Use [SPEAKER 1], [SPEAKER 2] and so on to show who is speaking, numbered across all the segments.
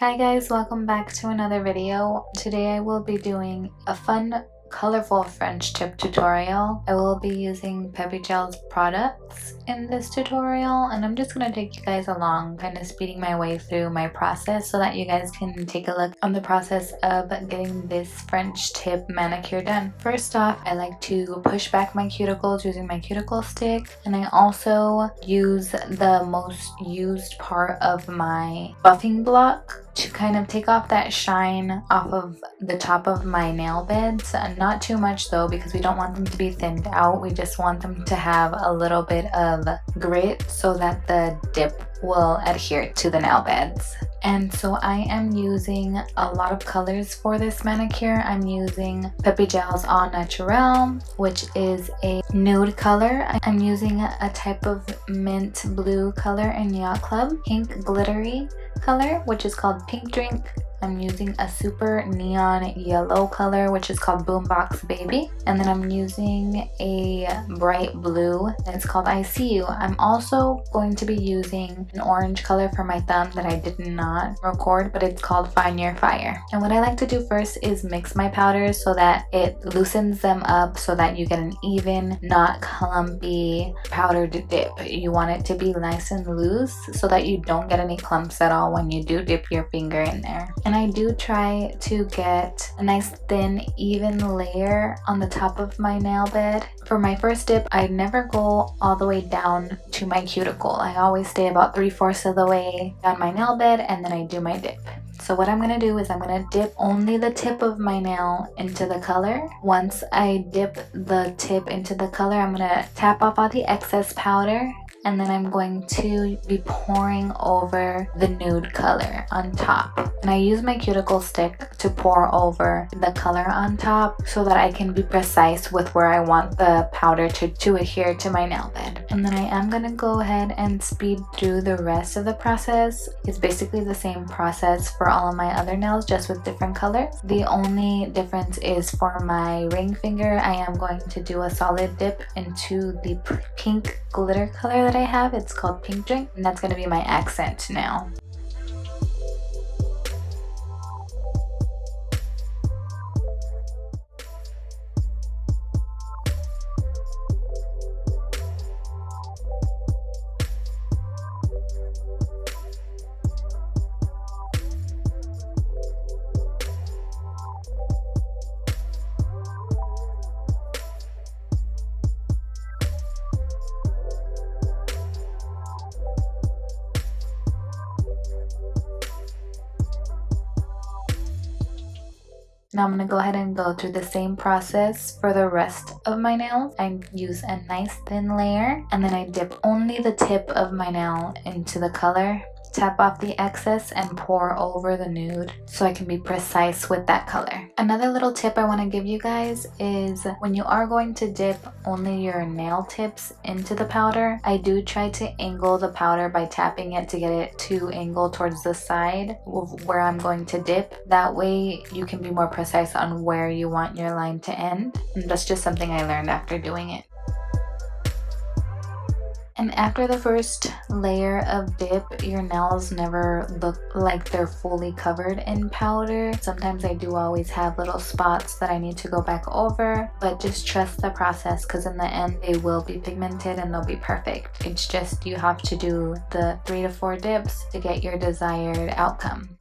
[SPEAKER 1] Hi guys, welcome back to another video. Today I will be doing a fun, colorful French tip tutorial. I will be using Peppy Gel's products in this tutorial, and I'm just going to take you guys along, kind of speeding my way through my process so that you guys can take a look on the process of getting this French tip manicure done. First off, I like to push back my cuticles using my cuticle stick, and I also use the most used part of my buffing block to kind of take off that shine off of the top of my nail beds. Not too much though, because we don't want them to be thinned out. We just want them to have a little bit of grit so that the dip will adhere to the nail beds. And so I am using a lot of colors for this manicure. I'm using Peppy Gel's All Naturel, which is a nude color. I'm using a type of mint blue color in Yacht Club, pink glittery color, which is called Pink Drink. I'm using a super neon yellow color, which is called Boombox Baby. And then I'm using a bright blue, and it's called I See You. I'm also going to be using an orange color for my thumb that I did not record, but it's called Find Your Fire. And what I like to do first is mix my powders so that it loosens them up so that you get an even, not clumpy powdered dip. You want it to be nice and loose so that you don't get any clumps at all when you do dip your finger in there. And I do try to get a nice thin, even layer on the top of my nail bed. For my first dip, I never go all the way down to my cuticle. I always stay about 3/4 of the way down my nail bed, and then I do my dip. So what I'm going to do is I'm going to dip only the tip of my nail into the color. Once I dip the tip into the color, I'm going to tap off all the excess powder, and then I'm going to be pouring over the nude color on top. And I use my cuticle stick to pour over the color on top so that I can be precise with where I want the powder to adhere to my nail bed. And then I am going to go ahead and speed through the rest of the process. It's basically the same process for all of my other nails, just with different colors. The only difference is for my ring finger, I am going to do a solid dip into the pink glitter color that I have. It's called Pink Drink, and that's going to be my accent now. Now I'm going to go ahead and go through the same process for the rest of my nails. I use a nice thin layer, and then I dip only the tip of my nail into the color, tap off the excess, and pour over the nude so I can be precise with that color. Another little tip I want to give you guys is when you are going to dip only your nail tips into the powder, I do try to angle the powder by tapping it to get it to angle towards the side of where I'm going to dip. That way you can be more precise on where you want your line to end. And that's just something I learned after doing it. And after the first layer of dip, your nails never look like they're fully covered in powder. Sometimes I do always have little spots that I need to go back over, but just trust the process, because in the end they will be pigmented and they'll be perfect. It's just you have to do the 3 to 4 dips to get your desired outcome.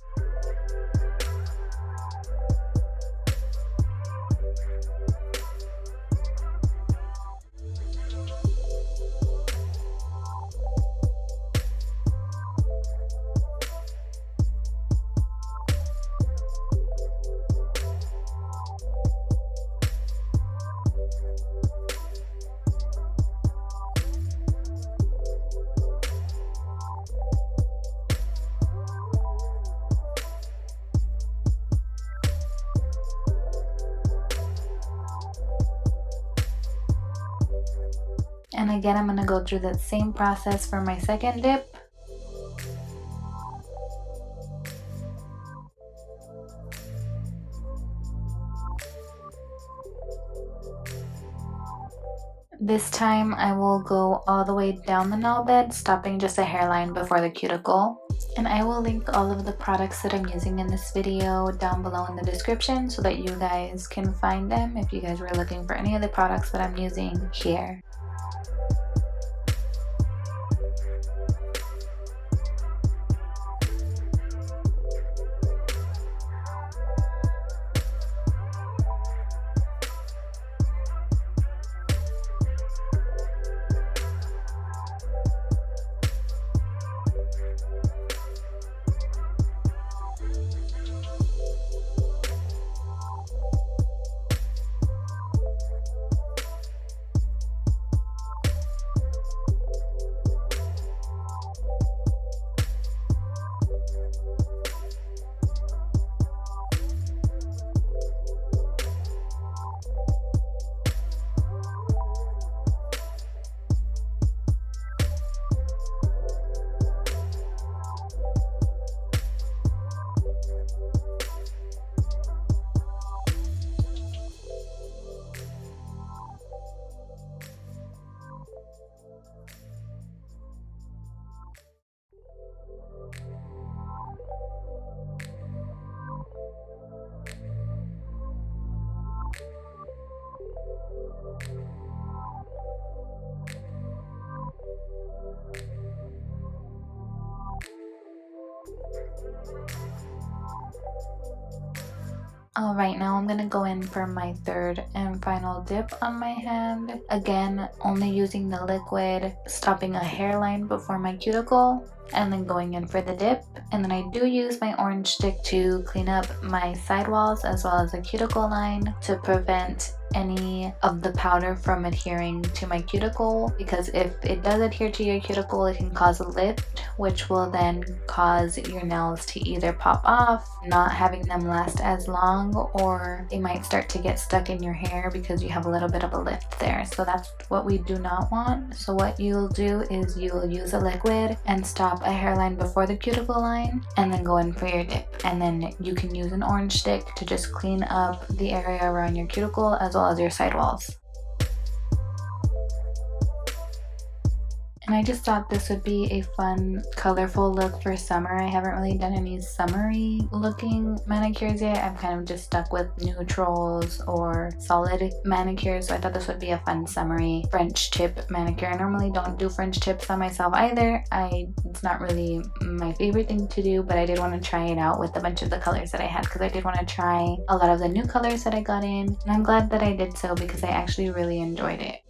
[SPEAKER 1] And again, I'm going to go through that same process for my second dip. This time I will go all the way down the nail bed, stopping just a hairline before the cuticle. And I will link all of the products that I'm using in this video down below in the description so that you guys can find them if you guys were looking for any of the products that I'm using here. Alright, now I'm gonna go in for my third and final dip on my hand. Again, only using the liquid, stopping a hairline before my cuticle, and then going in for the dip. And then I do use my orange stick to clean up my sidewalls as well as the cuticle line to prevent any of the powder from adhering to my cuticle, because if it does adhere to your cuticle, it can cause a lift, which will then cause your nails to either pop off, not having them last as long, or they might start to get stuck in your hair because you have a little bit of a lift there. So that's what we do not want. So what you'll do is you'll use a liquid and stop a hairline before the cuticle line and then go in for your dip. And then you can use an orange stick to just clean up the area around your cuticle as well as your sidewalls. And I just thought this would be a fun, colorful look for summer. I haven't really done any summery looking manicures yet. I'm kind of just stuck with neutrals or solid manicures. So I thought this would be a fun summery French tip manicure. I normally don't do French tips on myself either. It's not really my favorite thing to do, but I did want to try it out with a bunch of the colors that I had because I did want to try a lot of the new colors that I got in. And I'm glad that I did so because I actually really enjoyed it.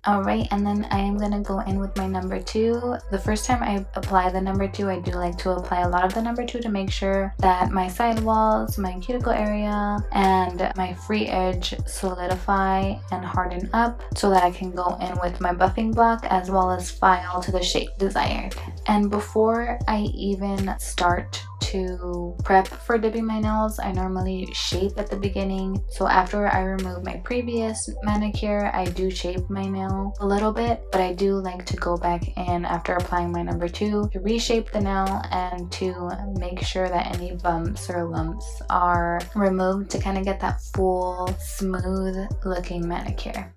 [SPEAKER 1] Alright, and then I am going to go in with my number 2. The first time I apply the number 2, I do like to apply a lot of the number 2 to make sure that my sidewalls, my cuticle area, and my free edge solidify and harden up so that I can go in with my buffing block as well as file to the shape desired. And before I even start to prep for dipping my nails, I normally shape at the beginning. So after I remove my previous manicure, I do shape my nail a little bit, but I do like to go back in after applying my number 2 to reshape the nail and to make sure that any bumps or lumps are removed to kind of get that full, smooth looking manicure.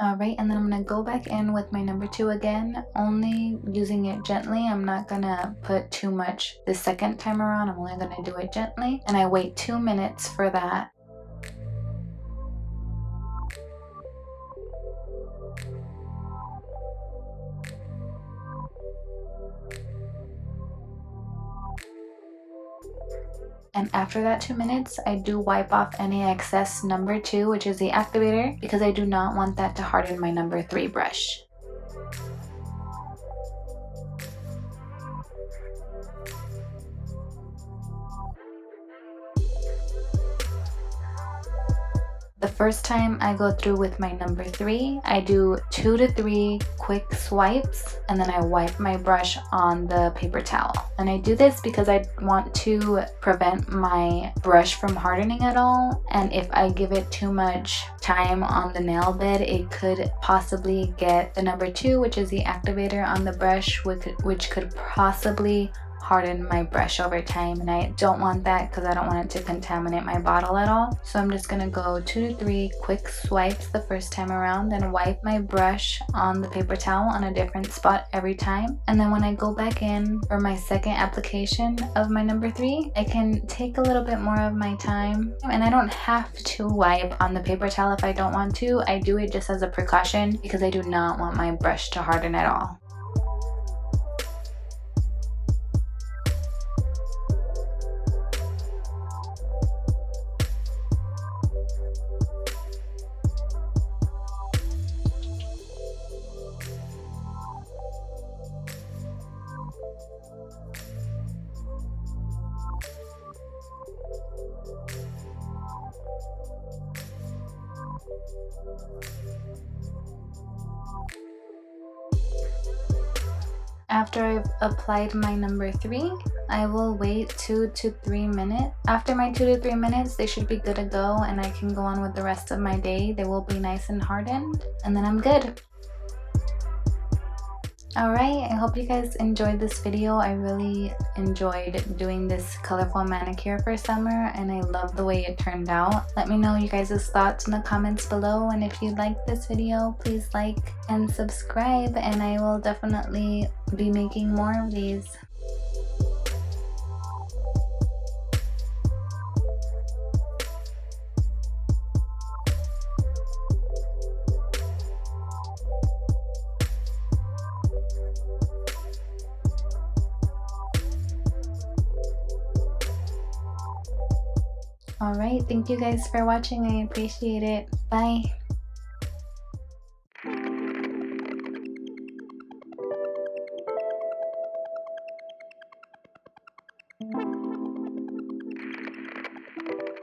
[SPEAKER 1] Alright, and then I'm going to go back in with my number 2 again, only using it gently. I'm not going to put too much the second time around. I'm only going to do it gently. And I wait 2 minutes for that. And after that 2 minutes, I do wipe off any excess number 2, which is the activator, because I do not want that to harden my number 3 brush. The first time I go through with my number 3, I do 2 to 3 quick swipes and then I wipe my brush on the paper towel. And I do this because I want to prevent my brush from hardening at all, and if I give it too much time on the nail bed, it could possibly get the number 2, which is the activator on the brush, which could possibly harden my brush over time, and I don't want that because I don't want it to contaminate my bottle at all. So I'm just gonna go 2 to 3 quick swipes the first time around, then wipe my brush on the paper towel on a different spot every time, and then when I go back in for my second application of my number 3, I can take a little bit more of my time, and I don't have to wipe on the paper towel if I don't want to. I do it just as a precaution because I do not want my brush to harden at all. After I've applied my number 3, I will wait 2 to 3 minutes. After my 2 to 3 minutes, they should be good to go and I can go on with the rest of my day. They will be nice and hardened, and then I'm good. Alright, I hope you guys enjoyed this video. I really enjoyed doing this colorful manicure for summer and I love the way it turned out. Let me know you guys' thoughts in the comments below, and if you liked this video, please like and subscribe, and I will definitely be making more of these. Alright, thank you guys for watching. I appreciate it. Bye.